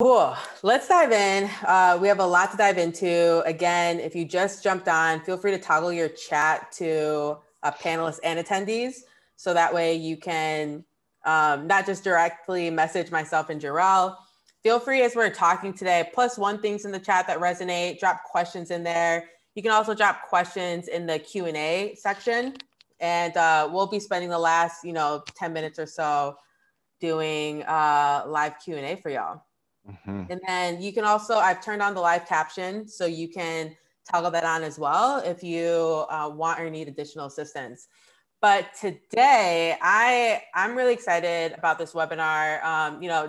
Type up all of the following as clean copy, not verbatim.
Cool. Let's dive in. We have a lot to dive into. Again, if you just jumped on, feel free to toggle your chat to panelists and attendees. So that way you can not just directly message myself and Jarrell. Feel free as we're talking today, +1 things in the chat that resonate, drop questions in there. You can also drop questions in the Q&A section. And we'll be spending the last, 10 minutes or so doing live Q&A for y'all. And then you can also, I've turned on the live caption, so you can toggle that on as well if you want or need additional assistance. But today, I'm really excited about this webinar.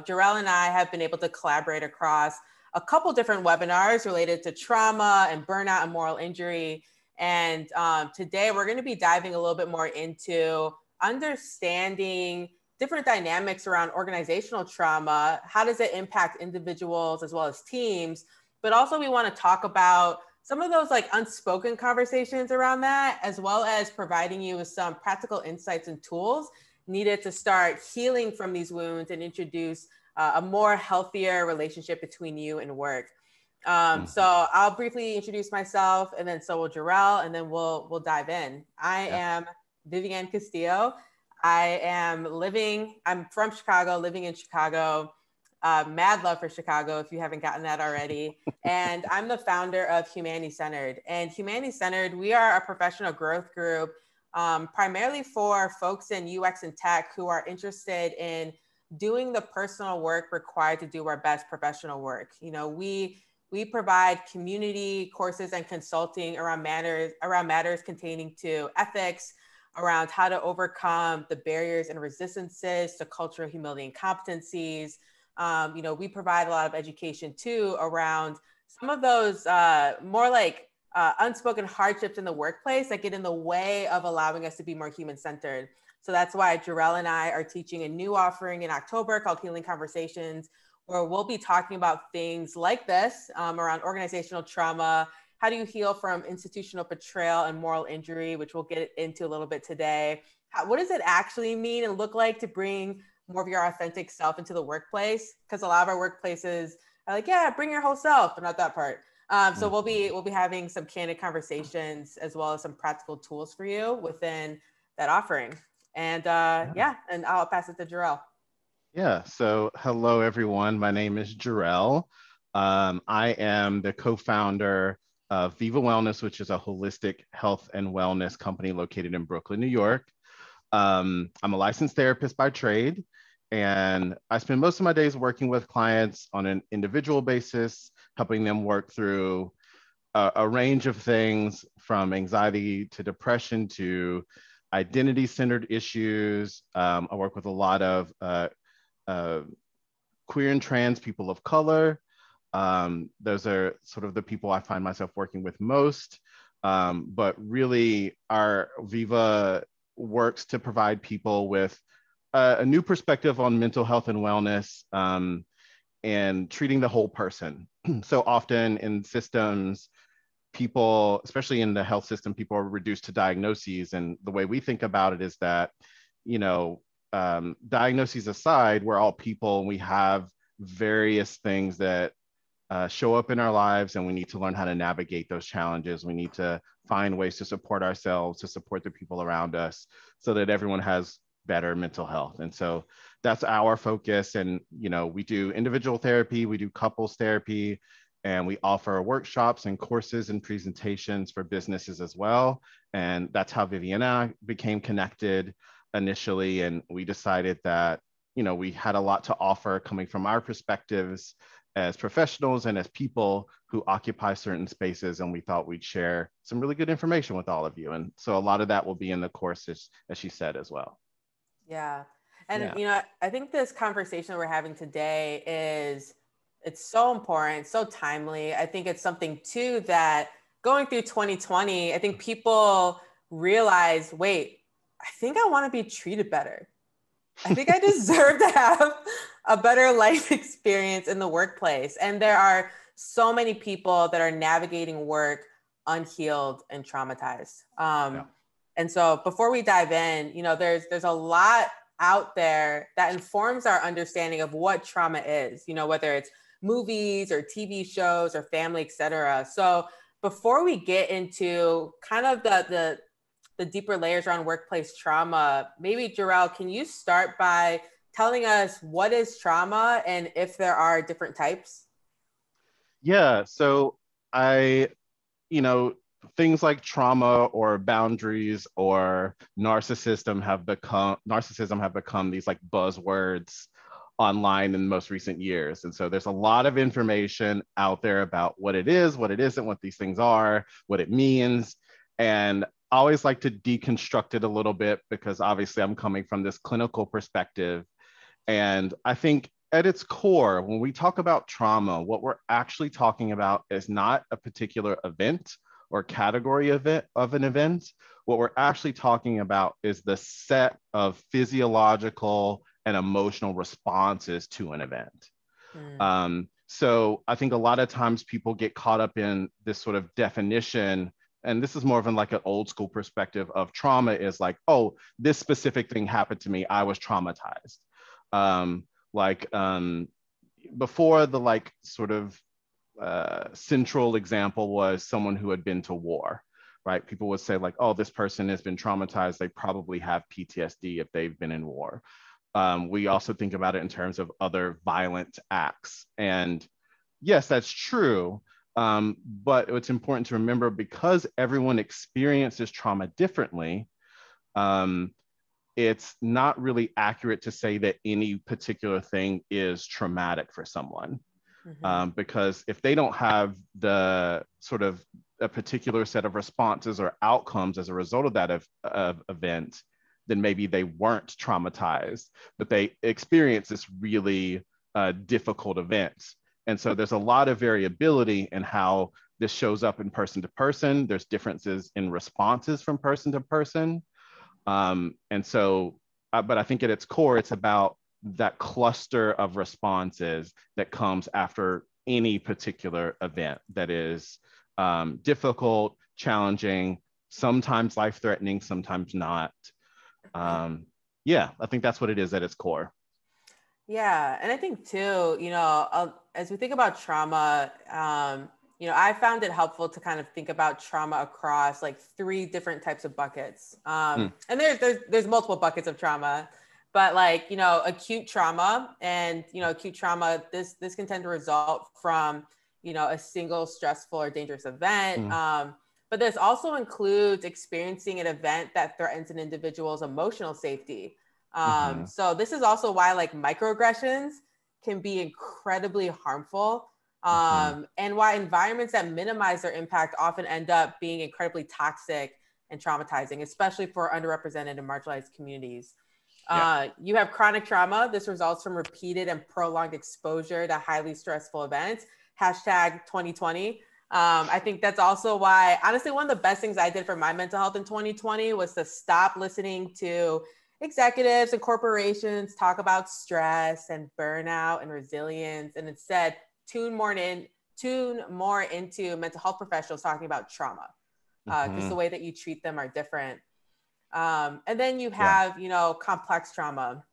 Jarrell and I have been able to collaborate across a couple different webinars related to trauma and burnout and moral injury. And today we're going to be diving a little bit more into understanding different dynamics around organizational trauma. How does it impact individuals as well as teams? But also we want to talk about some of those like unspoken conversations around that, as well as providing you with some practical insights and tools needed to start healing from these wounds and introduce a more healthier relationship between you and work. So I'll briefly introduce myself, and then so will Jarrell, and then we'll dive in. I am Vivian Castillo. I'm from Chicago, living in Chicago, mad love for Chicago if you haven't gotten that already. And I'm the founder of Humanity Centered. And Humanity Centered, we are a professional growth group primarily for folks in UX and tech who are interested in doing the personal work required to do our best professional work. We provide community courses and consulting around matters containing to ethics, around how to overcome the barriers and resistances to cultural humility and competencies. We provide a lot of education too around some of those more like unspoken hardships in the workplace that get in the way of allowing us to be more human-centered. So that's why Jarrell and I are teaching a new offering in October called Healing Conversations, where we'll be talking about things like this around organizational trauma. How do you heal from institutional betrayal and moral injury, which we'll get into a little bit today? What does it actually mean and look like to bring more of your authentic self into the workplace? Because a lot of our workplaces are like, yeah, bring your whole self, but not that part. So we'll be having some candid conversations as well as some practical tools for you within that offering. And and I'll pass it to Jarrell. Yeah, so hello everyone. My name is Jarrell. I am the co-founder of Viva Wellness, which is a holistic health and wellness company located in Brooklyn, New York. I'm a licensed therapist by trade, and I spend most of my days working with clients on an individual basis, helping them work through a range of things from anxiety to depression to identity-centered issues. I work with a lot of queer and trans people of color. Those are sort of the people I find myself working with most. But really, our Viva works to provide people with a new perspective on mental health and wellness and treating the whole person. So often in systems, people, especially in the health system, people are reduced to diagnoses. And the way we think about it is that, diagnoses aside, we're all people and we have various things that show up in our lives, and we need to learn how to navigate those challenges. We need to find ways to support ourselves, to support the people around us, so that everyone has better mental health. And so that's our focus. And, we do individual therapy, we do couples therapy, and we offer workshops and courses and presentations for businesses as well. And that's how Vivian and I became connected initially. And we decided that, we had a lot to offer coming from our perspectives as professionals and as people who occupy certain spaces. And we thought we'd share some really good information with all of you. And so a lot of that will be in the course, as she said, as well. Yeah. And, I think this conversation we're having today it's so important, so timely. I think it's something too that going through 2020, I think people realize, wait, I think I want to be treated better. I think I deserve to have a better life experience in the workplace. And there are so many people that are navigating work unhealed and traumatized. And so before we dive in, there's a lot out there that informs our understanding of what trauma is, whether it's movies or TV shows or family, etc. So before we get into kind of the deeper layers around workplace trauma, maybe Jarrell, can you start by telling us what is trauma and if there are different types? Yeah, so I, you know, things like trauma or boundaries or narcissism have become these like buzzwords online in most recent years. And so there's a lot of information out there about what it is, what it isn't, what these things are, what it means. And I always like to deconstruct it a little bit because obviously I'm coming from this clinical perspective. And I think at its core, when we talk about trauma, what we're actually talking about is not a particular event or category of an event. What we're actually talking about is the set of physiological and emotional responses to an event. So I think a lot of times people get caught up in this sort of definition, and this is more of like an old school perspective of trauma is like, oh, this specific thing happened to me, I was traumatized. Um, like before the like sort of central example was someone who had been to war, right? People would say like, oh, this person has been traumatized. They probably have PTSD if they've been in war. We also think about it in terms of other violent acts. And yes, that's true. But it's important to remember because everyone experiences trauma differently, it's not really accurate to say that any particular thing is traumatic for someone. Because if they don't have the sort of a particular set of responses or outcomes as a result of that event, then maybe they weren't traumatized, but they experienced this really difficult event. And so there's a lot of variability in how this shows up in person to person. There's differences in responses from person to person. And so, but I think at its core, it's about that cluster of responses that comes after any particular event that is difficult, challenging, sometimes life-threatening, sometimes not. Yeah, I think that's what it is at its core. Yeah, and I think too, as we think about trauma, I found it helpful to kind of think about trauma across like three different types of buckets. And there's multiple buckets of trauma, but like, acute trauma and, acute trauma, this can tend to result from, a single stressful or dangerous event. But this also includes experiencing an event that threatens an individual's emotional safety. So this is also why like microaggressions can be incredibly harmful. And why environments that minimize their impact often end up being incredibly toxic and traumatizing, especially for underrepresented and marginalized communities. You have chronic trauma. This results from repeated and prolonged exposure to highly stressful events. Hashtag 2020. I think that's also why, honestly, one of the best things I did for my mental health in 2020 was to stop listening to executives and corporations talk about stress and burnout and resilience, and instead tune more into mental health professionals talking about trauma, because the way that you treat them are different. And then you have, complex trauma,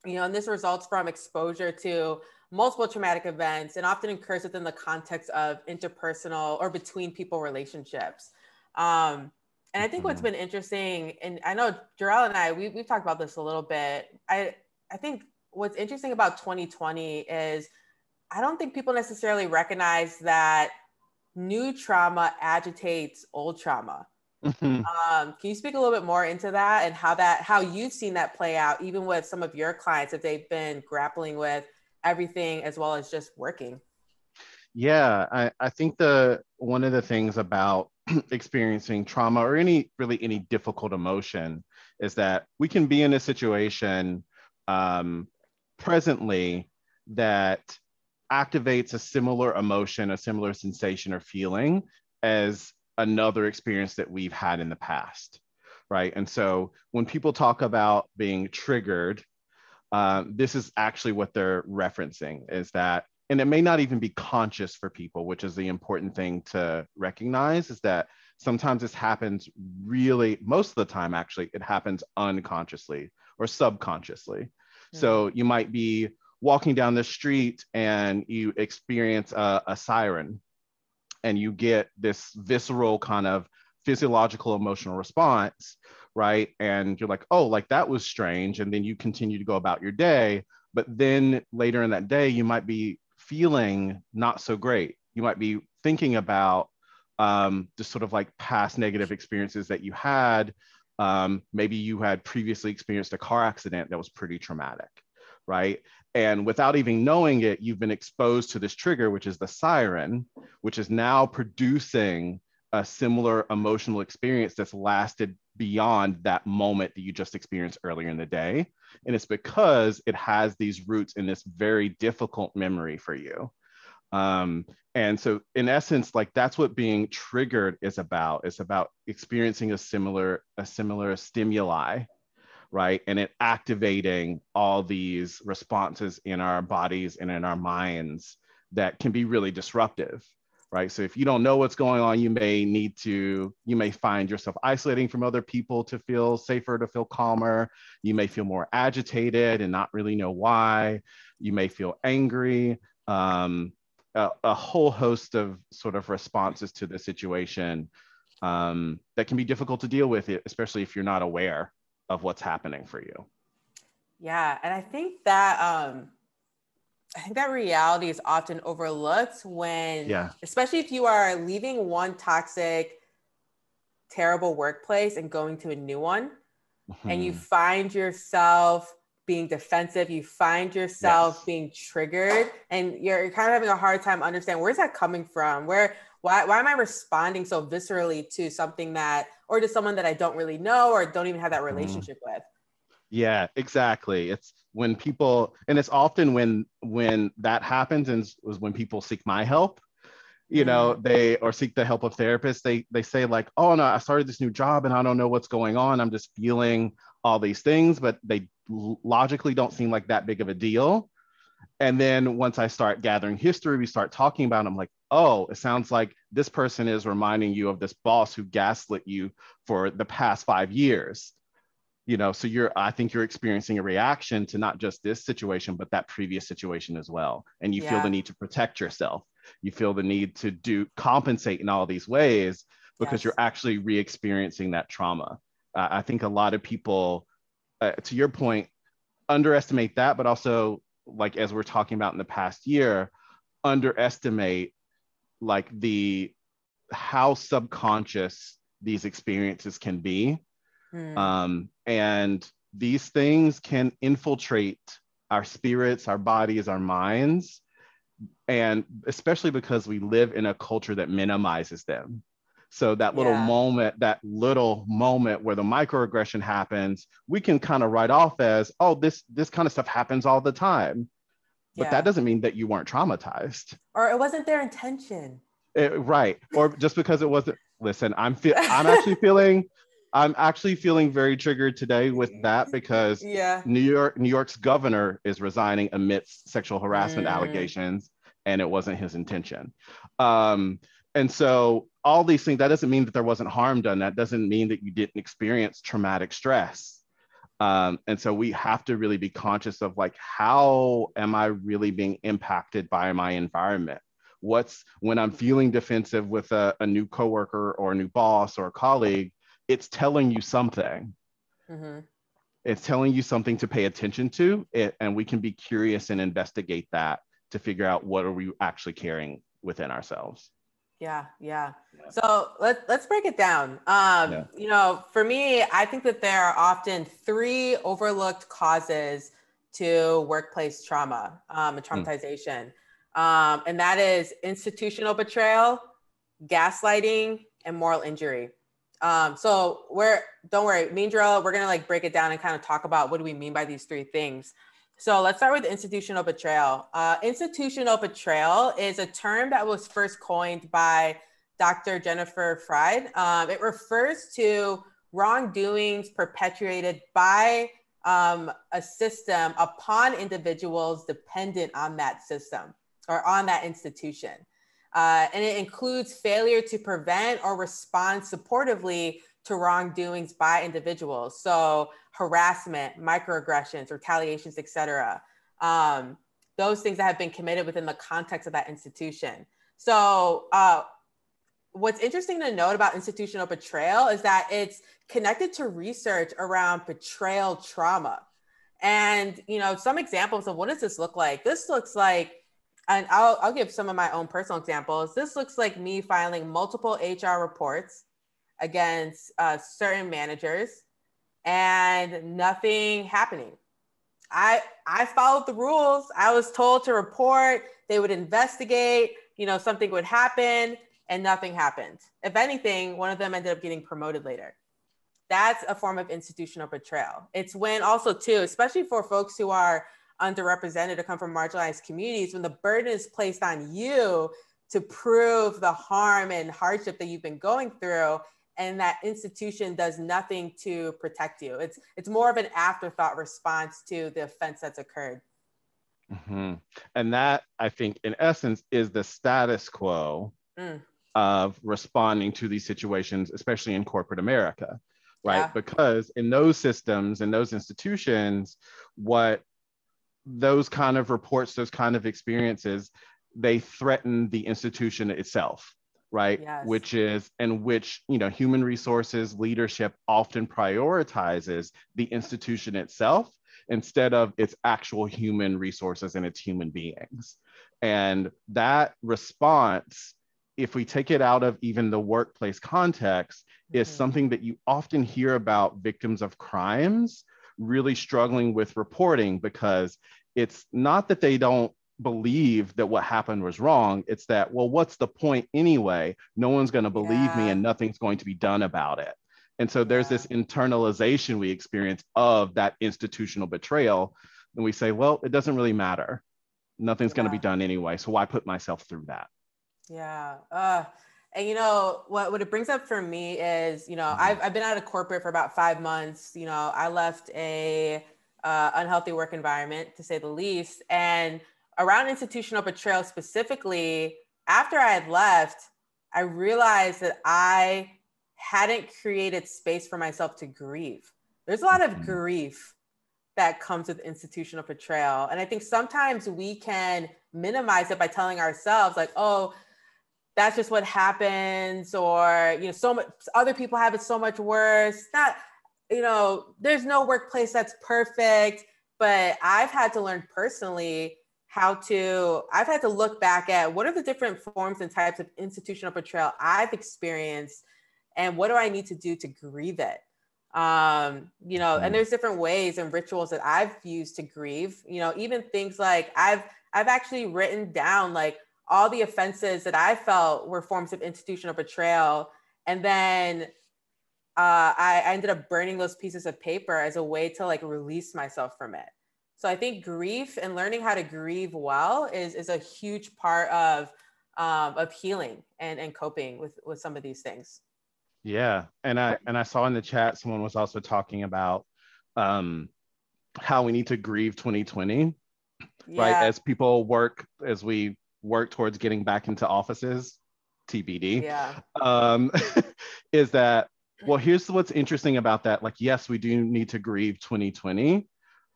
and this results from exposure to multiple traumatic events and often occurs within the context of interpersonal or between people relationships. And I think what's been interesting, and I know Jarrell and I, we've talked about this a little bit. I think what's interesting about 2020 is I don't think people necessarily recognize that new trauma agitates old trauma. Can you speak a little bit more into that and how you've seen that play out, even with some of your clients, if they've been grappling with everything as well as just working? Yeah, I think one of the things about experiencing trauma or any difficult emotion is that we can be in a situation presently that activates a similar emotion, a similar sensation or feeling as another experience that we've had in the past, right? And so when people talk about being triggered, this is actually what they're referencing is that, and it may not even be conscious for people, which is the important thing to recognize, is that sometimes this happens really, most of the time, actually, it happens unconsciously or subconsciously. So you might be walking down the street and you experience a siren, and you get this visceral kind of physiological emotional response, right? And you're like, oh, like that was strange. And then you continue to go about your day. But then later in that day, you might be feeling not so great. You might be thinking about just sort of like past negative experiences that you had. Maybe you had previously experienced a car accident that was pretty traumatic, right? And without even knowing it, you've been exposed to this trigger, which is the siren, which is now producing a similar emotional experience that's lasted beyond that moment that you just experienced earlier in the day. And it's because it has these roots in this very difficult memory for you. And so in essence, like that's what being triggered is about. It's about experiencing a similar stimuli, right? And it activating all these responses in our bodies and in our minds that can be really disruptive, right? So if you don't know what's going on, you may find yourself isolating from other people to feel safer, to feel calmer. You may feel more agitated and not really know why. You may feel angry. A whole host of sort of responses to the situation that can be difficult to deal with, especially if you're not aware of what's happening for you. Yeah, and I think that reality is often overlooked when, especially if you are leaving one toxic, terrible workplace and going to a new one, and you find yourself being defensive, you find yourself being triggered, and you're kind of having a hard time understanding where's that coming from? Why am I responding so viscerally to something or to someone that I don't really know or don't even have that relationship with? Yeah, exactly. It's when people, and it's often when that happens, and was when people seek my help, or seek the help of therapists. They say like, oh no, I started this new job and I don't know what's going on. I'm just feeling all these things, but they logically don't seem like that big of a deal. And then once I start gathering history, we start talking about it, I'm like, oh, it sounds like this person is reminding you of this boss who gaslit you for the past 5 years. So I think you're experiencing a reaction to not just this situation, but that previous situation as well. And you feel the need to protect yourself. You feel the need to compensate in all these ways because you're actually re-experiencing that trauma. I think a lot of people, to your point, underestimate that, but also, like, as we're talking about in the past year, underestimate like how subconscious these experiences can be. And these things can infiltrate our spirits, our bodies, our minds, and especially because we live in a culture that minimizes them. So that little moment where the microaggression happens, we can kind of write off as, oh, this kind of stuff happens all the time. But that doesn't mean that you weren't traumatized. Or it wasn't their intention. Right. Or just because it wasn't, listen, I'm actually feeling very triggered today with that because New York's governor is resigning amidst sexual harassment allegations, and it wasn't his intention. And so all these things, that doesn't mean that there wasn't harm done. That doesn't mean that you didn't experience traumatic stress. And so we have to really be conscious of like, how am I really being impacted by my environment? When I'm feeling defensive with a new coworker or a new boss or a colleague, it's telling you something. It's telling you something to pay attention to, and we can be curious and investigate that to figure out what are we actually carrying within ourselves. Yeah. So let's break it down. For me, I think that there are often 3 overlooked causes to workplace trauma and traumatization. And that is institutional betrayal, gaslighting, and moral injury. Don't worry, me and Jarrell, we're going to break it down and kind of talk about what do we mean by these 3 things. So let's start with institutional betrayal. Institutional betrayal is a term that was first coined by Dr. Jennifer Fried. It refers to wrongdoings perpetuated by a system upon individuals dependent on that system or on that institution. And it includes failure to prevent or respond supportively to wrongdoings by individuals. So harassment, microaggressions, retaliations, etc. those things that have been committed within the context of that institution. So what's interesting to note about institutional betrayal is that it's connected to research around betrayal trauma. And, you know, some examples of what does this look like? This looks like, and I'll give some of my own personal examples. This looks like me filing multiple HR reports against certain managers and nothing happening. I followed the rules. I was told to report, they would investigate, you know, something would happen, and nothing happened. If anything, one of them ended up getting promoted later. That's a form of institutional betrayal. It's when also too, especially for folks who are underrepresented or come from marginalized communities, when the burden is placed on you to prove the harm and hardship that you've been going through, and that institution does nothing to protect you. It's more of an afterthought response to the offense that's occurred. Mm-hmm. And that, I think, in essence, is the status quo of responding to these situations, especially in corporate America, right? Yeah. Because in those systems and those institutions, what those kind of reports, those kind of experiences, they threaten the institution itself, right? Yes. Which is, and which, you know, human resources leadership often prioritizes the institution itself instead of its actual human resources and its human beings. And that response, if we take it out of even the workplace context, is something that you often hear about victims of crimes really struggling with reporting, because it's not that they don't believe that what happened was wrong. It's that, well, what's the point anyway? No one's going to believe me and nothing's going to be done about it. And so there's this internalization we experience of that institutional betrayal. And we say, well, it doesn't really matter. Nothing's going to be done anyway. So why put myself through that? Yeah. And you know, what it brings up for me is, you know, I've been out of corporate for about 5 months. You know, I left a unhealthy work environment, to say the least. And around institutional betrayal specifically, after I had left, I realized that I hadn't created space for myself to grieve. There's a lot of grief that comes with institutional betrayal. And I think sometimes we can minimize it by telling ourselves like, oh, that's just what happens, or, you know, so much other people have it so much worse. Not, you know, there's no workplace that's perfect, but I've had to learn personally I've had to look back at what are the different forms and types of institutional betrayal I've experienced, and what do I need to do to grieve it? You know, and there's different ways and rituals that I've used to grieve, you know, even things like I've actually written down like all the offenses that I felt were forms of institutional betrayal. And then I ended up burning those pieces of paper as a way to like release myself from it. So I think grief and learning how to grieve well is a huge part of healing and coping with some of these things. Yeah. And I saw in the chat, someone was also talking about how we need to grieve 2020, right? As we work towards getting back into offices, TBD. Is that, well, here's what's interesting about that. Like, yes, we do need to grieve 2020,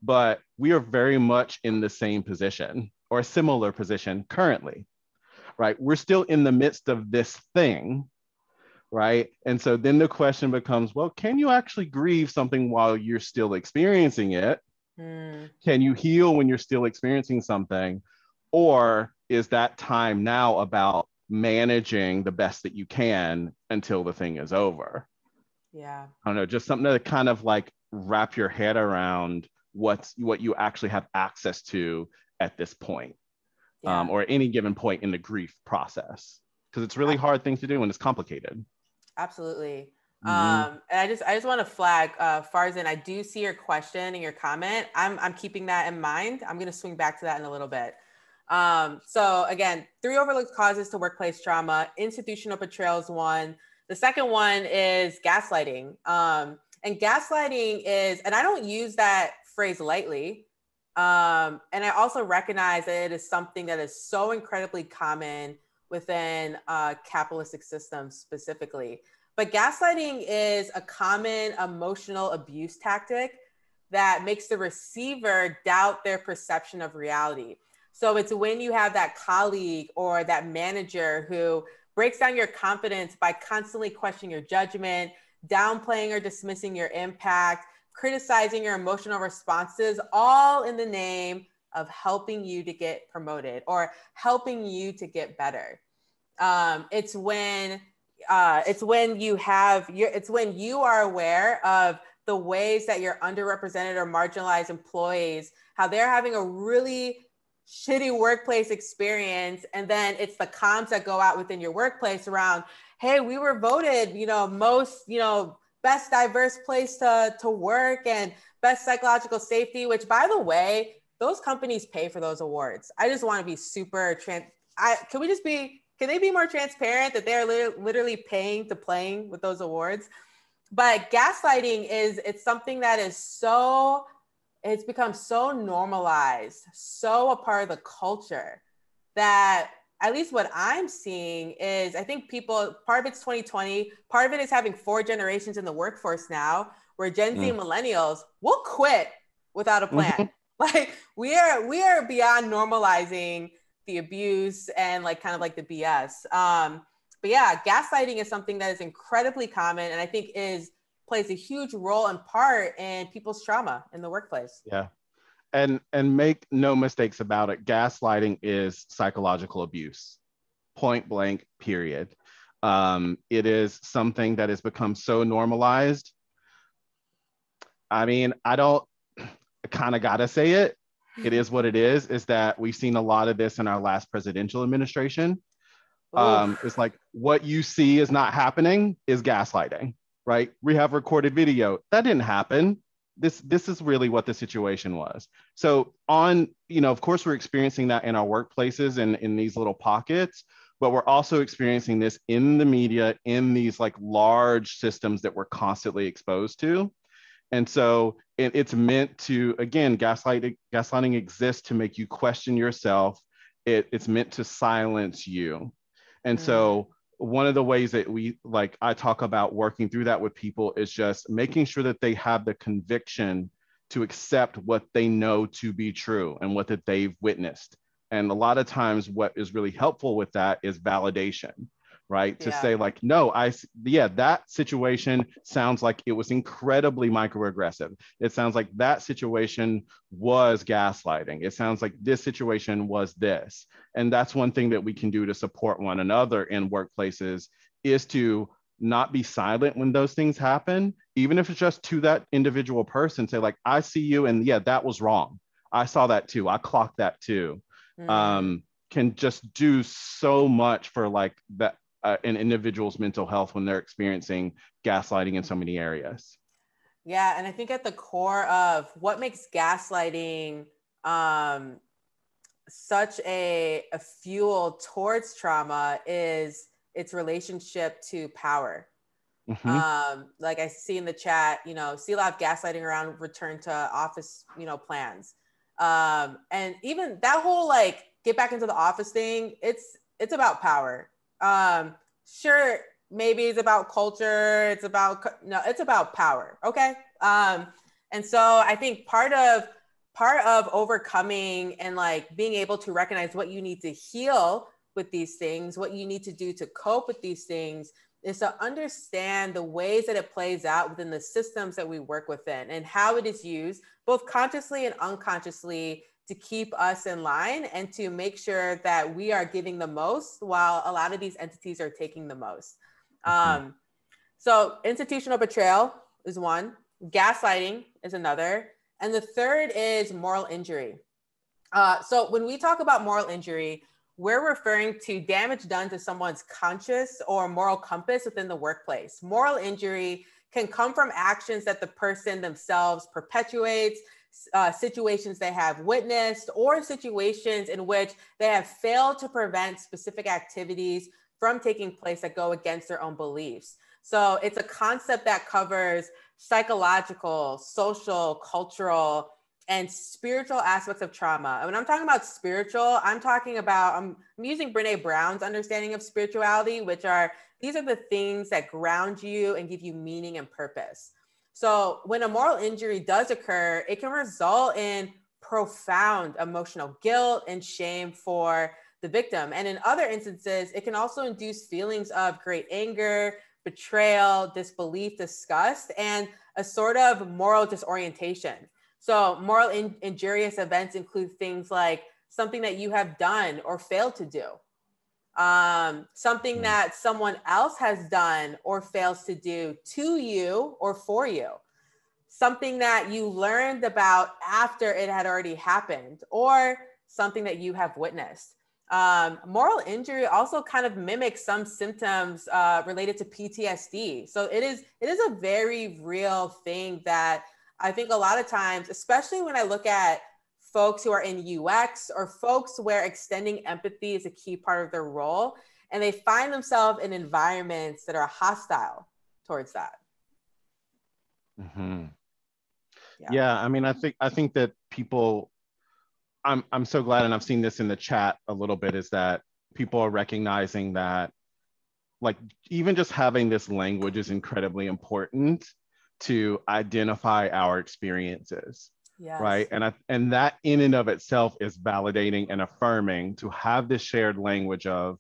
but we are very much in the same position or a similar position currently, right? We're still in the midst of this thing, right? And so then the question becomes, well, can you actually grieve something while you're still experiencing it? Can you heal when you're still experiencing something? Or is that time now about managing the best that you can until the thing is over? Yeah. I don't know, just something to kind of like wrap your head around what you actually have access to at this point, or any given point in the grief process, because it's really hard thing to do and it's complicated. Absolutely. And I just want to flag, Farzan, I do see your question and your comment. I'm keeping that in mind. I'm going to swing back to that in a little bit. So again, 3 overlooked causes to workplace trauma. Institutional betrayal is one. The second one is gaslighting. And gaslighting is, and I don't use that phrase lightly. And I also recognize that it is something that is so incredibly common within capitalistic systems specifically. But gaslighting is a common emotional abuse tactic that makes the receiver doubt their perception of reality. So it's when you have that colleague or that manager who breaks down your confidence by constantly questioning your judgment, downplaying or dismissing your impact, criticizing your emotional responses, all in the name of helping you to get promoted or helping you to get better. It's when you are aware of the ways that your underrepresented or marginalized employees, how they're having a really shitty workplace experience. And then it's the comms that go out within your workplace around, hey, we were voted, most, best diverse place to work and best psychological safety, which, by the way, those companies pay for those awards. I just want to be super can they be more transparent that they're literally paying to playing with those awards? But gaslighting it's something that it's become so normalized, so a part of the culture that at least what I'm seeing is, I think part of it's 2020, part of it is having 4 generations in the workforce now, where Gen Z and millennials will quit without a plan. Mm-hmm. Like we are beyond normalizing the abuse and like kind of like the BS. But yeah, gaslighting is something that is incredibly common, and I think plays a huge role and part in people's trauma in the workplace. Yeah. And make no mistakes about it, gaslighting is psychological abuse, point blank, period. It is something that has become so normalized. I mean, I kind of gotta say it. It is what it is that we've seen a lot of this in our last presidential administration. It's like what you see is not happening is gaslighting, right? We have recorded video. That didn't happen. This is really what the situation was. So of course, we're experiencing that in our workplaces and in these little pockets, but we're also experiencing this in the media, in these like large systems that we're constantly exposed to. And so it's meant to, again, gaslighting exists to make you question yourself. It's meant to silence you. And so one of the ways that I talk about working through that with people is just making sure that they have the conviction to accept what they know to be true and what that they've witnessed. And a lot of times what is really helpful with that is validation, right? To say like, no, that situation sounds like it was incredibly microaggressive. It sounds like that situation was gaslighting. It sounds like this situation was this. And that's one thing that we can do to support one another in workplaces is to not be silent when those things happen, even if it's just to that individual person, say like, I see you and yeah, that was wrong. I saw that too. I clocked that too. Can just do so much for like that an individual's mental health when they're experiencing gaslighting in so many areas. Yeah, and I think at the core of what makes gaslighting such a fuel towards trauma is its relationship to power. Like I see in the chat, see a lot of gaslighting around return to office, plans. And even that whole like get back into the office thing, it's about power. Sure, maybe it's about culture, it's about power. Okay. And so I think part of overcoming and like being able to recognize what you need to heal with these things, what you need to do to cope with these things, is to understand the ways that it plays out within the systems that we work within and how it is used both consciously and unconsciously to keep us in line and to make sure that we are giving the most while a lot of these entities are taking the most. So institutional betrayal is one, gaslighting is another, and the third is moral injury. So when we talk about moral injury, we're referring to damage done to someone's conscious or moral compass within the workplace. Moral injury can come from actions that the person themselves perpetuates, situations they have witnessed, or situations in which they have failed to prevent specific activities from taking place that go against their own beliefs. So it's a concept that covers psychological, social, cultural, and spiritual aspects of trauma. And when I'm talking about spiritual, I'm using Brene Brown's understanding of spirituality, these are the things that ground you and give you meaning and purpose. So when a moral injury does occur, it can result in profound emotional guilt and shame for the victim. And in other instances, it can also induce feelings of great anger, betrayal, disbelief, disgust, and a sort of moral disorientation. So moral injurious events include things like something that you have done or failed to do, something that someone else has done or fails to do to you or for you, something that you learned about after it had already happened, or something that you have witnessed. Moral injury also kind of mimics some symptoms related to PTSD. So it is a very real thing that I think a lot of times, especially when I look at folks who are in UX or folks where extending empathy is a key part of their role, and they find themselves in environments that are hostile towards that. Mm-hmm. Yeah, I mean, I think that people, I'm so glad, and I've seen this in the chat a little bit, is that people are recognizing that, like, even just having this language is incredibly important to identify our experiences. Yes. Right. And that in and of itself is validating and affirming to have this shared language of,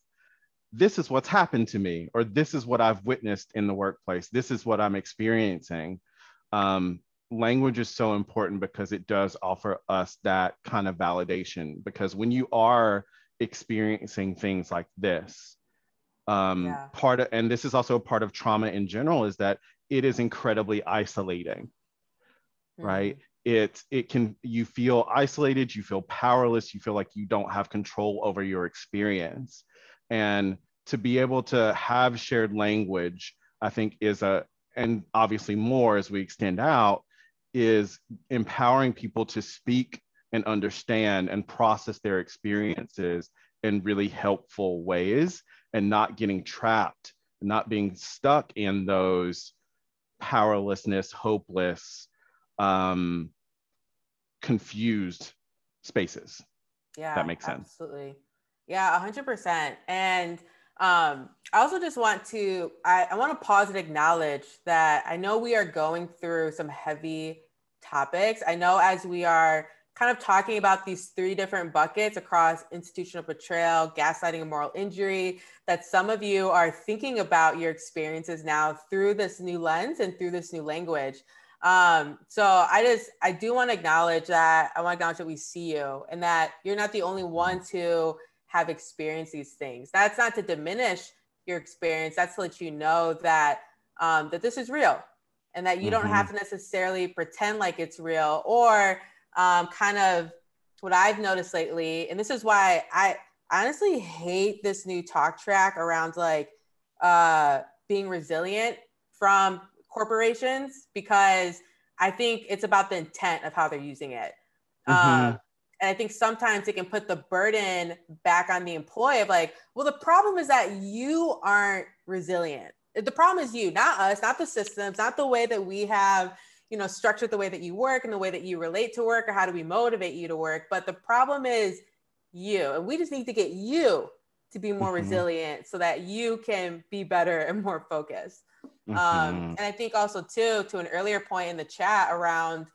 this is what's happened to me, or this is what I've witnessed in the workplace. This is what I'm experiencing. Language is so important because it does offer us that kind of validation, because when you are experiencing things like this, and this is also part of trauma in general, is that it is incredibly isolating, right? You feel isolated, you feel powerless, you feel like you don't have control over your experience. And to be able to have shared language, I think and obviously more as we extend out, is empowering people to speak and understand and process their experiences in really helpful ways, and not getting trapped, not being stuck in those powerlessness, hopeless, confused spaces. Yeah, that makes sense. Absolutely. Yeah, 100%. And I also just want to, I want to pause and acknowledge that I know we are going through some heavy topics. I know as we are kind of talking about these three different buckets across institutional betrayal, gaslighting, and moral injury, that some of you are thinking about your experiences now through this new lens and through this new language. So I do want to acknowledge that. I want to acknowledge that we see you, and that you're not the only ones who have experienced these things. That's not to diminish your experience. That's to let you know that that this is real, and that you don't have to necessarily pretend like it's real, or kind of what I've noticed lately. And this is why I honestly hate this new talk track around like being resilient from corporations, because I think it's about the intent of how they're using it. And I think sometimes it can put the burden back on the employee of like, well, the problem is that you aren't resilient. The problem is you, not us, not the systems, not the way that we have, structured the way that you work and the way that you relate to work, or how do we motivate you to work. But the problem is you, and we just need to get you to be more resilient so that you can be better and more focused. And I think also too, to an earlier point in the chat around,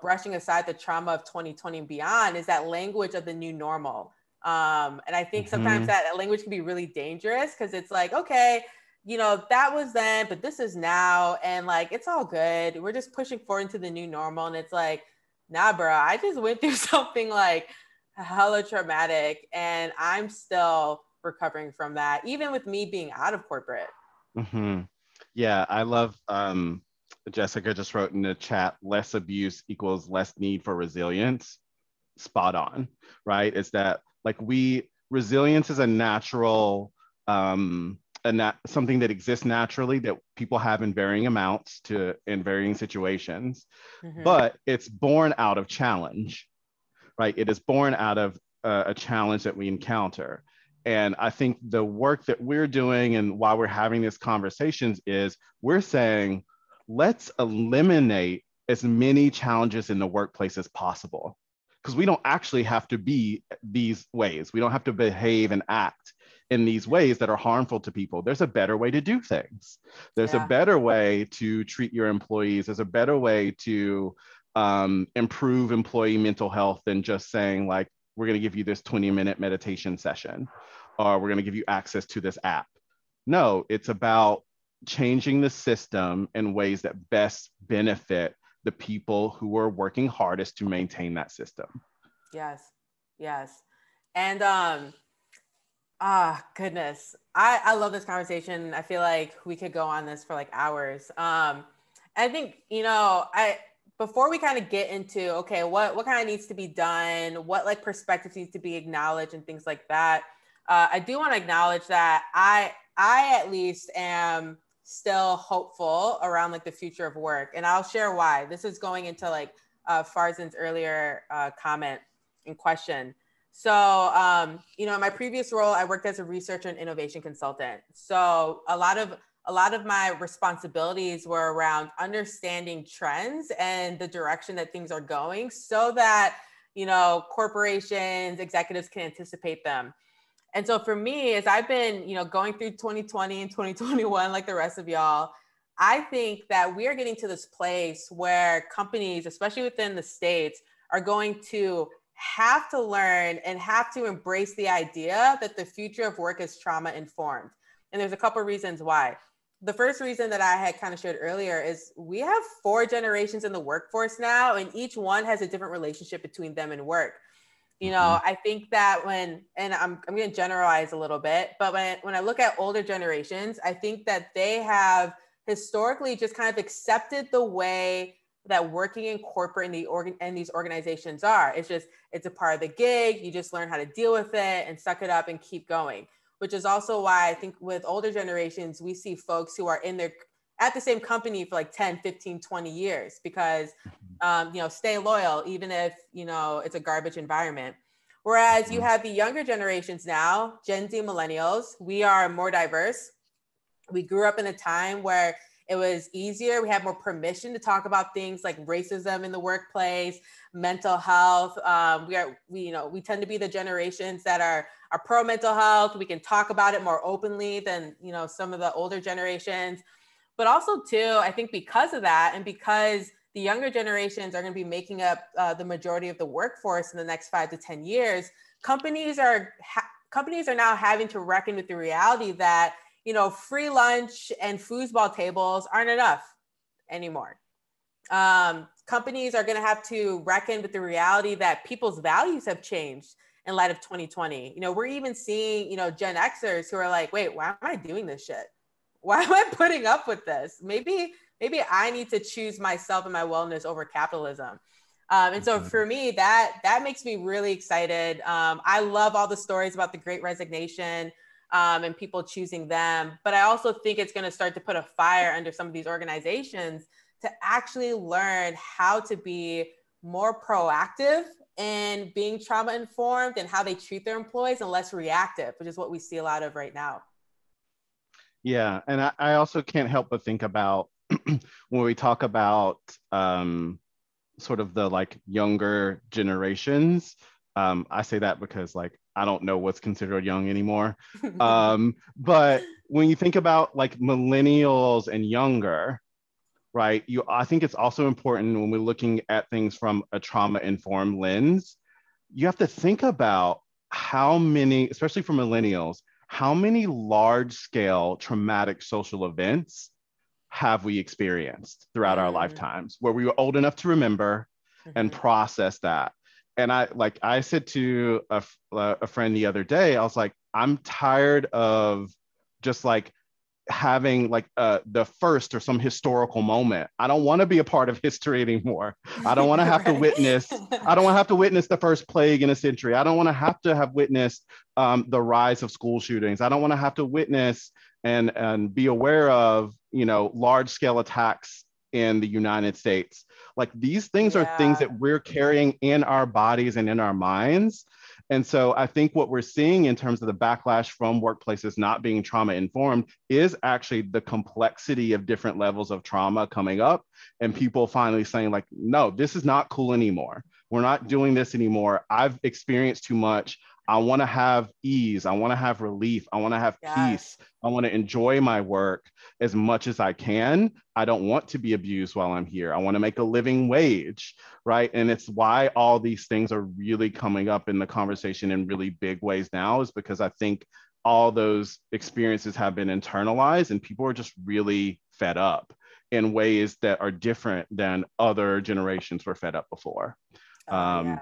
brushing aside the trauma of 2020 and beyond, is that language of the new normal. And I think sometimes that language can be really dangerous, because it's like, okay, that was then, but this is now. And like, it's all good. We're just pushing forward into the new normal. And it's like, nah, bro, I just went through something like hella traumatic, and I'm still recovering from that, even with me being out of corporate. Yeah, I love, Jessica just wrote in the chat, less abuse equals less need for resilience. Spot on, right? It's that like resilience is a natural, something that exists naturally, that people have in varying amounts in varying situations, but it's born out of challenge, right? It is born out of a challenge that we encounter. And I think the work that we're doing, and why we're having these conversations, is we're saying, let's eliminate as many challenges in the workplace as possible. Because we don't actually have to be these ways. We don't have to behave and act in these ways that are harmful to people. There's a better way to do things. There's a better way to treat your employees. There's a better way to improve employee mental health than just saying like, we're going to give you this 20-minute meditation session, or we're going to give you access to this app. No, it's about changing the system in ways that best benefit the people who are working hardest to maintain that system. Yes. Yes. And goodness. I love this conversation. I feel like we could go on this for like hours. I think, before we kind of get into, okay, what kind of needs to be done, what like perspectives needs to be acknowledged and things like that. I do want to acknowledge that I at least am still hopeful around like the future of work. And I'll share why. This is going into like Farzan's earlier comment and question. So, in my previous role, I worked as a researcher and innovation consultant. So a lot of my responsibilities were around understanding trends and the direction that things are going so that, corporations, executives can anticipate them. And so for me, as I've been, going through 2020 and 2021, like the rest of y'all, I think that we are getting to this place where companies, especially within the States, are going to have to learn and have to embrace the idea that the future of work is trauma informed. And there's a couple of reasons why. The first reason that I had kind of shared earlier is we have 4 generations in the workforce now, and each one has a different relationship between them and work. I think that I'm going to generalize a little bit, but when I look at older generations, I think that they have historically just kind of accepted the way that working in corporate and these organizations are. It's a part of the gig. You just learn how to deal with it and suck it up and keep going, which is also why I think with older generations, we see folks who are at the same company for like 10, 15, 20 years because, stay loyal, even if, it's a garbage environment. Whereas you have the younger generations now, Gen Z millennials, we are more diverse. We grew up in a time where it was easier. We have more permission to talk about things like racism in the workplace, mental health. We tend to be the generations that are pro mental health. We can talk about it more openly than, some of the older generations. But also too, I think because of that, and because the younger generations are going to be making up the majority of the workforce in the next 5 to 10 years, companies are now having to reckon with the reality that free lunch and foosball tables aren't enough anymore. Companies are going to have to reckon with the reality that people's values have changed in light of 2020. We're even seeing, Gen Xers who are like, wait, why am I doing this shit? Why am I putting up with this? Maybe I need to choose myself and my wellness over capitalism. And so for me, that makes me really excited. I love all the stories about the Great Resignation, and people choosing them. But I also think it's going to start to put a fire under some of these organizations to actually learn how to be more proactive in being trauma informed and how they treat their employees and less reactive, which is what we see a lot of right now. Yeah. And I also can't help but think about when we talk about sort of the like younger generations, I say that because like I don't know what's considered young anymore. But when you think about like millennials and younger, right, I think it's also important when we're looking at things from a trauma-informed lens, you have to think about how many, especially for millennials, how many large-scale traumatic social events have we experienced throughout our lifetimes where we were old enough to remember and process that. And I said to a friend the other day, I was like, I'm tired of just like having like the first or some historical moment. I don't want to be a part of history anymore. I don't want to have to witness. I don't want to have to witness the first plague in a century. I don't want to have witnessed the rise of school shootings. I don't want to have to witness and be aware of large scale attacks in the United States. Like these things are things that we're carrying in our bodies and in our minds. And so I think what we're seeing in terms of the backlash from workplaces not being trauma informed is actually the complexity of different levels of trauma coming up and people finally saying like, no, this is not cool anymore. We're not doing this anymore. I've experienced too much. I want to have ease. I want to have relief. I want to have Yes. peace. I want to enjoy my work as much as I can. I don't want to be abused while I'm here. I want to make a living wage, right? And it's why all these things are really coming up in the conversation in really big ways now, is because I think all those experiences have been internalized and people are just really fed up in ways that are different than other generations were fed up before. Oh yeah.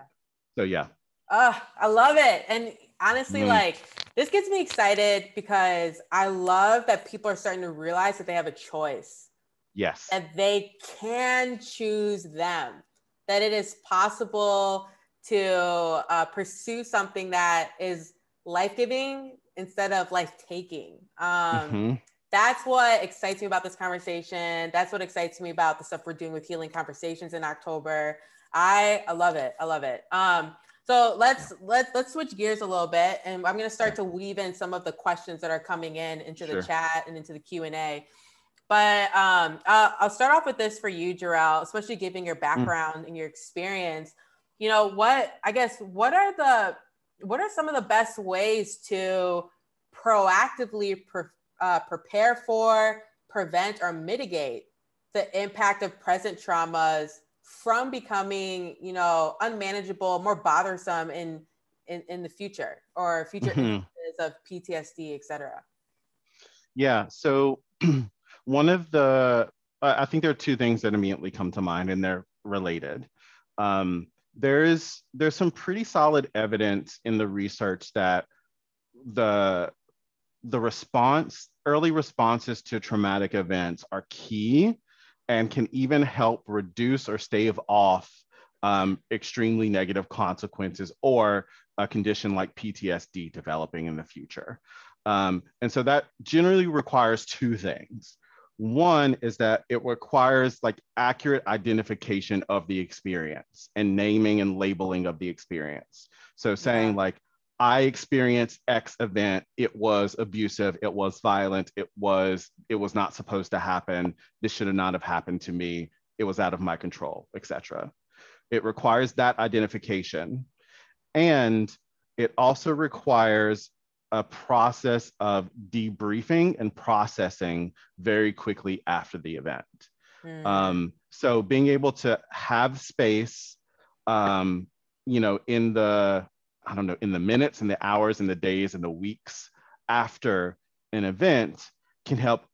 So yeah. I love it. And honestly, Mm, like this gets me excited because I love that people are starting to realize that they have a choice, yes. that they can choose them, that it is possible to pursue something that is life-giving instead of life-taking. Mm-hmm. That's what excites me about this conversation. That's what excites me about the stuff we're doing with Healing Conversations in October. I love it. I love it. So Yeah. let's switch gears a little bit, and I'm going to start Okay. to weave in some of the questions that are coming in into the Sure. chat and into the Q&A. But I'll start off with this for you, Jarrell, especially given your Mm. background and your experience. You know, what are some of the best ways to proactively prepare for, prevent, or mitigate the impact of present traumas from becoming, you know, unmanageable, more bothersome in the future, or future Mm-hmm. instances of PTSD, et cetera? Yeah. So one of the, I think there are two things that immediately come to mind, and they're related. There's some pretty solid evidence in the research that the early responses to traumatic events are key and can even help reduce or stave off extremely negative consequences or a condition like PTSD developing in the future. And so that generally requires two things. One is that it requires like accurate identification of the experience and naming and labeling of the experience. So saying Yeah. like, I experienced X event. It was abusive. It was violent. It was not supposed to happen. This should have not have happened to me. It was out of my control, etc. It requires that identification. And it also requires a process of debriefing and processing very quickly after the event. Mm, So being able to have space, um, in the, I don't know, in the minutes and the hours and the days and the weeks after an event can help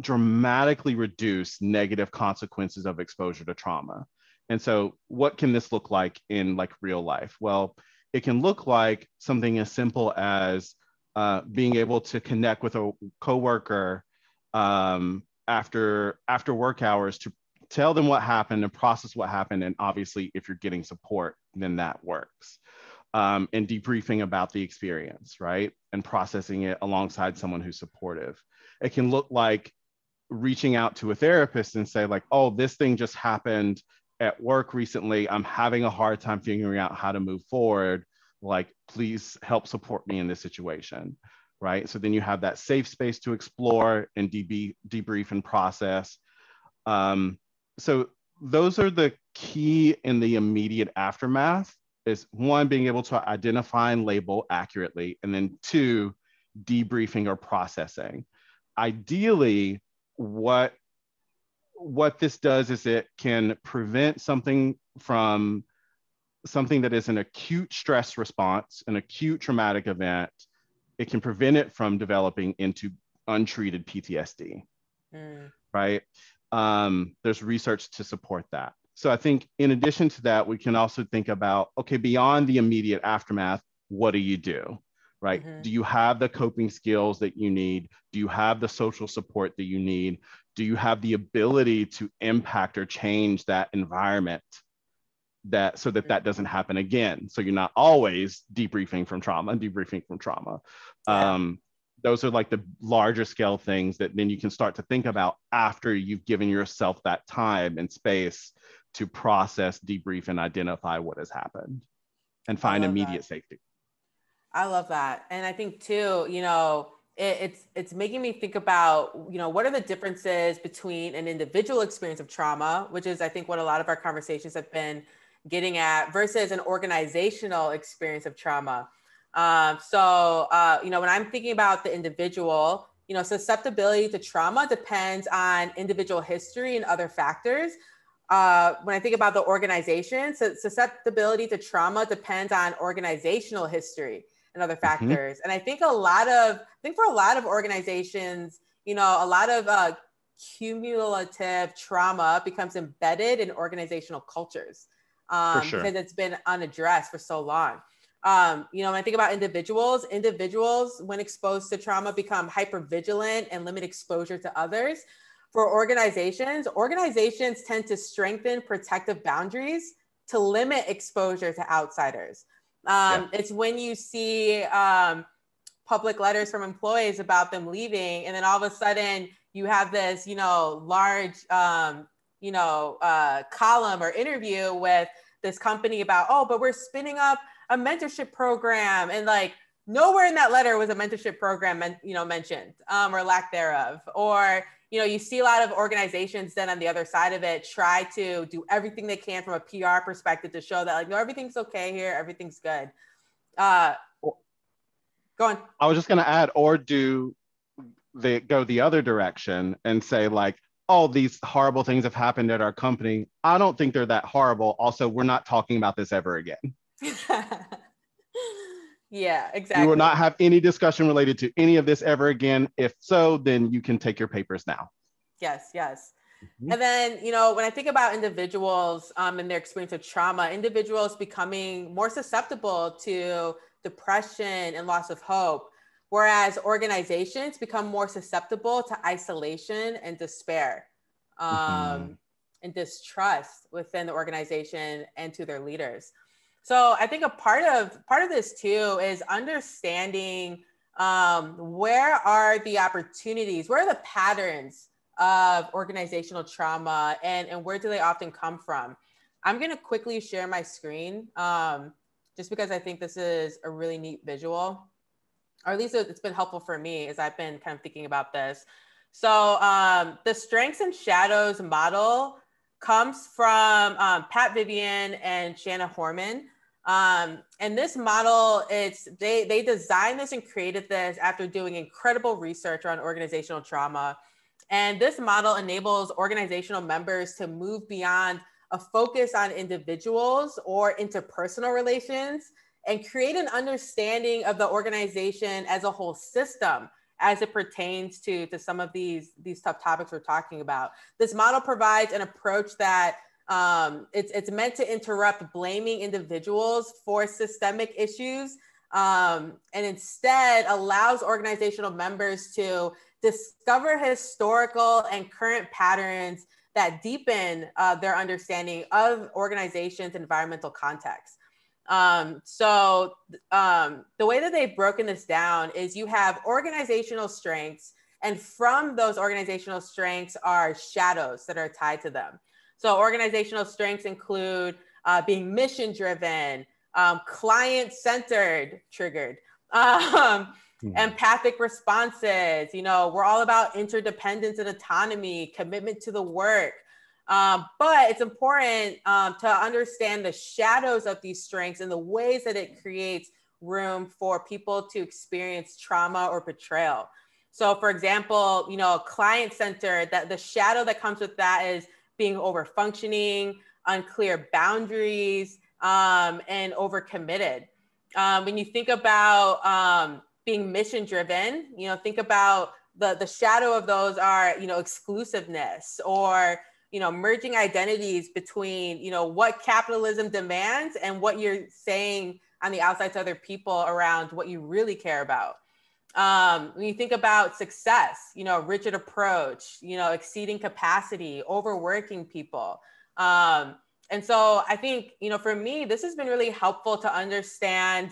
dramatically reduce negative consequences of exposure to trauma. And so what can this look like in like real life? Well, it can look like something as simple as being able to connect with a coworker after work hours to tell them what happened and process what happened. And obviously, if you're getting support, then that works. And debriefing about the experience, right? And processing it alongside someone who's supportive. It can look like reaching out to a therapist and say like, oh, this thing just happened at work recently. I'm having a hard time figuring out how to move forward. Like, please help support me in this situation, right? So then you have that safe space to explore and debrief and process. So those are the key in the immediate aftermath, is one, being able to identify and label accurately, and then two, debriefing or processing. Ideally, what this does is it can prevent something from something that is an acute stress response, an acute traumatic event. It can prevent it from developing into untreated PTSD, mm, right? There's research to support that. So I think in addition to that, we can also think about, okay, beyond the immediate aftermath, what do you do? Right? mm-hmm. Do you have the coping skills that you need? Do you have the social support that you need? Do you have the ability to impact or change that environment that so that that doesn't happen again? So you're not always debriefing from trauma and debriefing from trauma. Yeah. Those are like the larger scale things that then you can start to think about after you've given yourself that time and space to process, debrief, and identify what has happened and I find love that. immediate safety. I love that. And I think too, you know, it's making me think about, you know, what are the differences between an individual experience of trauma, which is I think what a lot of our conversations have been getting at, versus an organizational experience of trauma. When I'm thinking about the individual, susceptibility to trauma depends on individual history and other factors. When I think about the organization, susceptibility to trauma depends on organizational history and other factors. And I think for a lot of organizations, a lot of cumulative trauma becomes embedded in organizational cultures because it's been unaddressed for so long. When I think about individuals, when exposed to trauma, become hypervigilant and limit exposure to others. For organizations tend to strengthen protective boundaries to limit exposure to outsiders. It's when you see public letters from employees about them leaving, and then all of a sudden you have this, large, column or interview with this company about, but we're spinning up a mentorship program, and like nowhere in that letter was a mentorship program mentioned or lack thereof. Or you see a lot of organizations then on the other side of it try to do everything they can from a PR perspective to show that no, everything's okay here, everything's good. Go on. I was just going to add, or do they go the other direction and say like, oh, these horrible things have happened at our company. I don't think they're that horrible. Also, we're not talking about this ever again. Yeah, exactly. We will not have any discussion related to any of this ever again. If so, then you can take your papers now. Yes. And then, when I think about individuals and their experience of trauma, individuals becoming more susceptible to depression and loss of hope, whereas organizations become more susceptible to isolation and despair and distrust within the organization and to their leaders. So I think a part of this too is understanding where are the opportunities, where are the patterns of organizational trauma, and where do they often come from? I'm going to quickly share my screen just because I think this is a really neat visual, or at least it's been helpful for me as I've been kind of thinking about this. So the strengths and shadows model comes from Pat Vivian and Shanna Horman. And this model, they designed this and created this after doing incredible research around organizational trauma. And this model enables organizational members to move beyond a focus on individuals or interpersonal relations and create an understanding of the organization as a whole system as it pertains to some of these tough topics we're talking about. This model provides an approach that it's meant to interrupt blaming individuals for systemic issues and instead allows organizational members to discover historical and current patterns that deepen their understanding of organizations' environmental context. So the way that they've broken this down is you have organizational strengths, and from those organizational strengths are shadows that are tied to them. So organizational strengths include being mission-driven, client-centered, triggered, empathic responses. We're all about interdependence and autonomy, commitment to the work. But it's important to understand the shadows of these strengths and the ways that it creates room for people to experience trauma or betrayal. So for example, client-centered, that the shadow that comes with that is being over-functioning, unclear boundaries, and over-committed. When you think about being mission-driven, think about the shadow of those are, exclusiveness or, merging identities between, what capitalism demands and what you're saying on the outside to other people around what you really care about. When you think about success, rigid approach, exceeding capacity, overworking people. And so I think, for me, this has been really helpful to understand,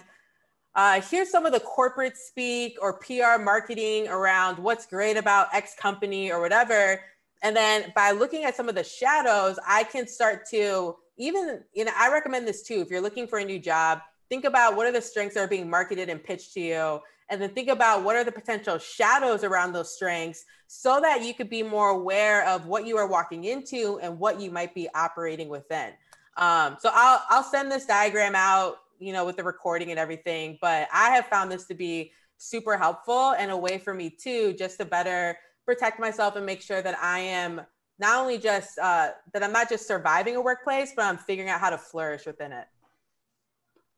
here's some of the corporate speak or PR marketing around what's great about X company or whatever. And then by looking at some of the shadows, I can start to I recommend this too. If you're looking for a new job, think about what are the strengths that are being marketed and pitched to you. And then think about what are the potential shadows around those strengths so that you could be more aware of what you are walking into and what you might be operating within. So I'll send this diagram out with the recording and everything, but I have found this to be super helpful and a way for me too, just to better protect myself and make sure that I am not only just, that I'm not just surviving a workplace, but I'm figuring out how to flourish within it.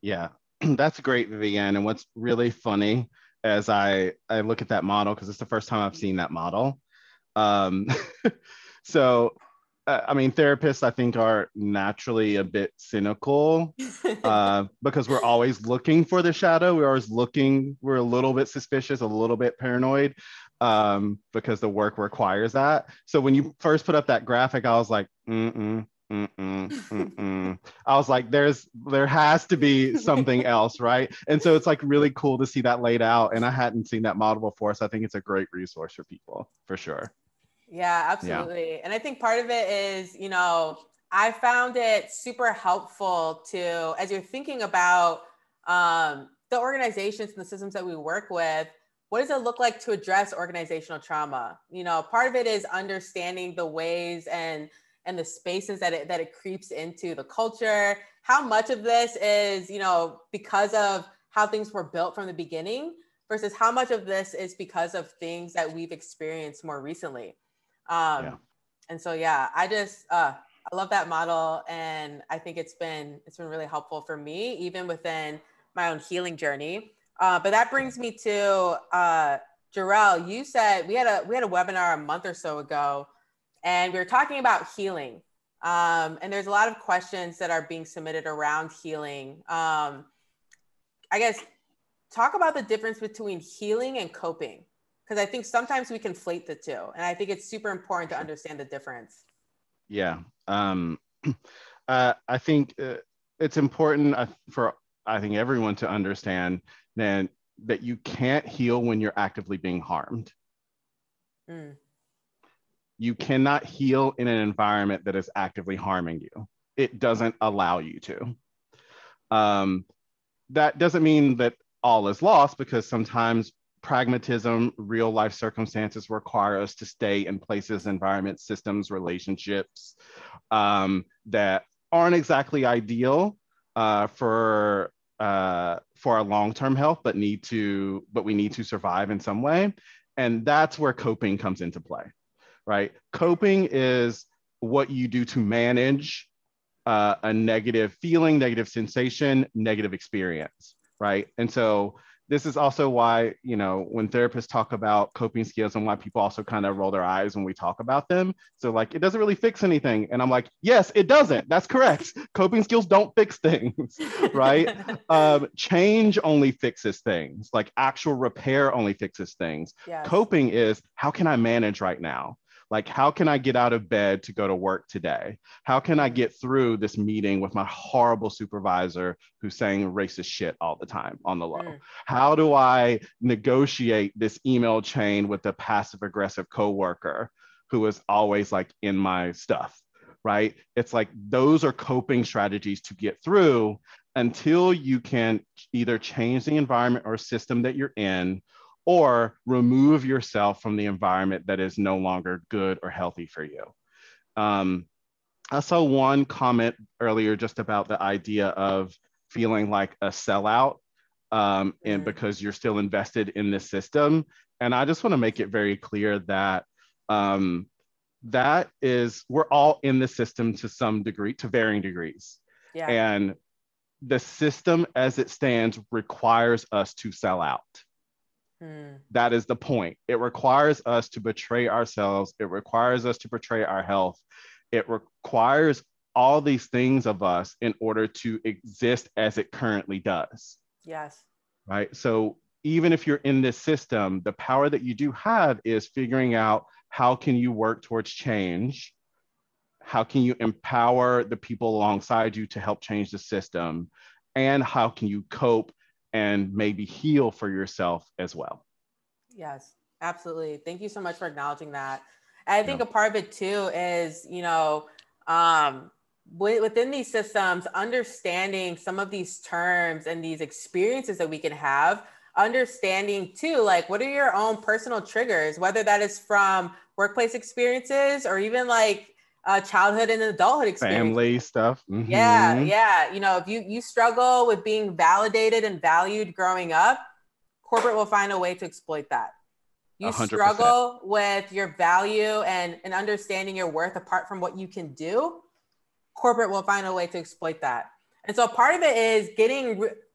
Yeah, that's great, Vivian. And what's really funny as I look at that model, because it's the first time I've seen that model. Um, so, I mean, therapists, I think, are naturally a bit cynical because we're always looking for the shadow. We're always looking, we're a little bit suspicious, a little bit paranoid because the work requires that. So when you first put up that graphic, I was like, I was like, there has to be something else, right? And so it's like really cool to see that laid out. And I hadn't seen that model before. So I think it's a great resource for people, for sure. Yeah, absolutely. Yeah. And I think part of it is, I found it super helpful to, as you're thinking about the organizations and the systems that we work with, what does it look like to address organizational trauma? Part of it is understanding the ways and the spaces that it creeps into the culture. How much of this is, because of how things were built from the beginning versus how much of this is because of things that we've experienced more recently. And so, yeah, I love that model. And I think it's been really helpful for me, even within my own healing journey. But that brings me to Jarrell. You said we had a webinar a month or so ago, and we were talking about healing. And there's a lot of questions that are being submitted around healing. I guess talk about the difference between healing and coping, because I think sometimes we conflate the two, and I think it's super important to understand the difference. Yeah, I think it's important for everyone to understand then that you can't heal when you're actively being harmed. You cannot heal in an environment that is actively harming you. It doesn't allow you to. That doesn't mean that all is lost, because sometimes pragmatism, real life circumstances require us to stay in places, environments, systems, relationships that aren't exactly ideal for our long-term health, but we need to survive in some way. And that's where coping comes into play, right? Coping is what you do to manage a negative feeling, negative sensation, negative experience, right? And so this is also why, when therapists talk about coping skills and why people also kind of roll their eyes when we talk about them. So like, it doesn't really fix anything. And I'm like, yes, it doesn't. That's correct. Coping skills don't fix things, right? Change only fixes things. Like actual repair only fixes things. Yes. Coping is, how can I manage right now? Like, how can I get out of bed to go to work today? How can I get through this meeting with my horrible supervisor who's saying racist shit all the time on the low? How do I negotiate this email chain with a passive aggressive coworker who is always like in my stuff, right? It's like, those are coping strategies to get through until you can either change the environment or system that you're in, or remove yourself from the environment that is no longer good or healthy for you. I saw one comment earlier just about the idea of feeling like a sellout and because you're still invested in this system. And I just want to make it very clear that we're all in the system to some degree, to varying degrees. Yeah. And the system as it stands requires us to sell out. That is the point. It requires us to betray ourselves. It requires us to betray our health. It requires all these things of us in order to exist as it currently does. Yes. Right. So even if you're in this system, the power that you do have is figuring out how can you work towards change? How can you empower the people alongside you to help change the system? And how can you cope and maybe heal for yourself as well? Yes, absolutely. Thank you so much for acknowledging that. And I think a part of it too is, within these systems, understanding some of these terms and these experiences that we can have, understanding too, like, what are your own personal triggers, whether that is from workplace experiences or even like childhood and adulthood experience. Family stuff. Yeah, yeah. You know, if you struggle with being validated and valued growing up, corporate will find a way to exploit that. You 100%. struggle with your value and understanding your worth apart from what you can do, corporate will find a way to exploit that. And so part of it is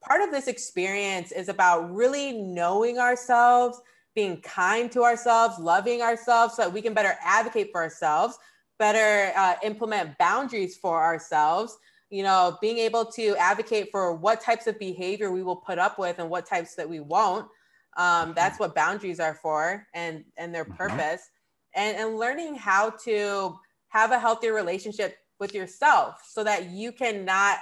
part of this experience is about really knowing ourselves, being kind to ourselves, loving ourselves so that we can better advocate for ourselves, better implement boundaries for ourselves, you know, being able to advocate for what types of behavior we will put up with and what types that we won't. That's what boundaries are for and their purpose. And learning how to have a healthier relationship with yourself so that you cannot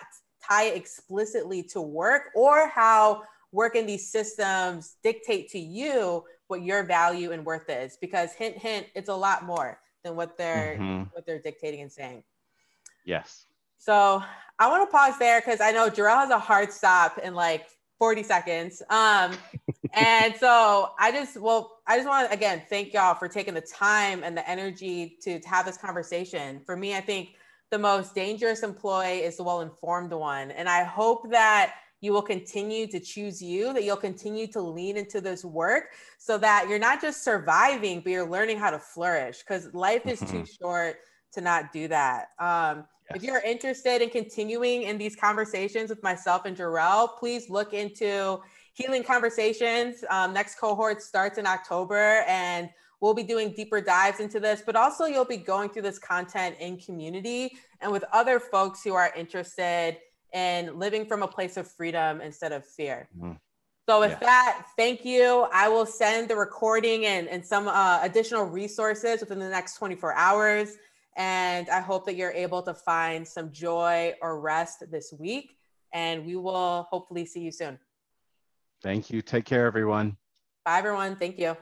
tie it explicitly to work or how work in these systems dictate to you what your value and worth is. Because hint, hint, it's a lot more than what they're dictating and saying. Yes. So I want to pause there because I know Jarrell has a hard stop in like 40 seconds. And so I just want to, again, thank y'all for taking the time and the energy to have this conversation. For me, I think the most dangerous employee is the well-informed one. And I hope that you will continue to choose you, that you'll continue to lean into this work so that you're not just surviving, but you're learning how to flourish, because life is too short to not do that. If you're interested in continuing in these conversations with myself and Jarrell, please look into Healing Conversations. Next cohort starts in October, and we'll be doing deeper dives into this, but also you'll be going through this content in community and with other folks who are interested in living from a place of freedom instead of fear. So with that, thank you. I will send the recording and some additional resources within the next 24 hours. And I hope that you're able to find some joy or rest this week. And we will hopefully see you soon. Thank you. Take care, everyone. Bye, everyone. Thank you.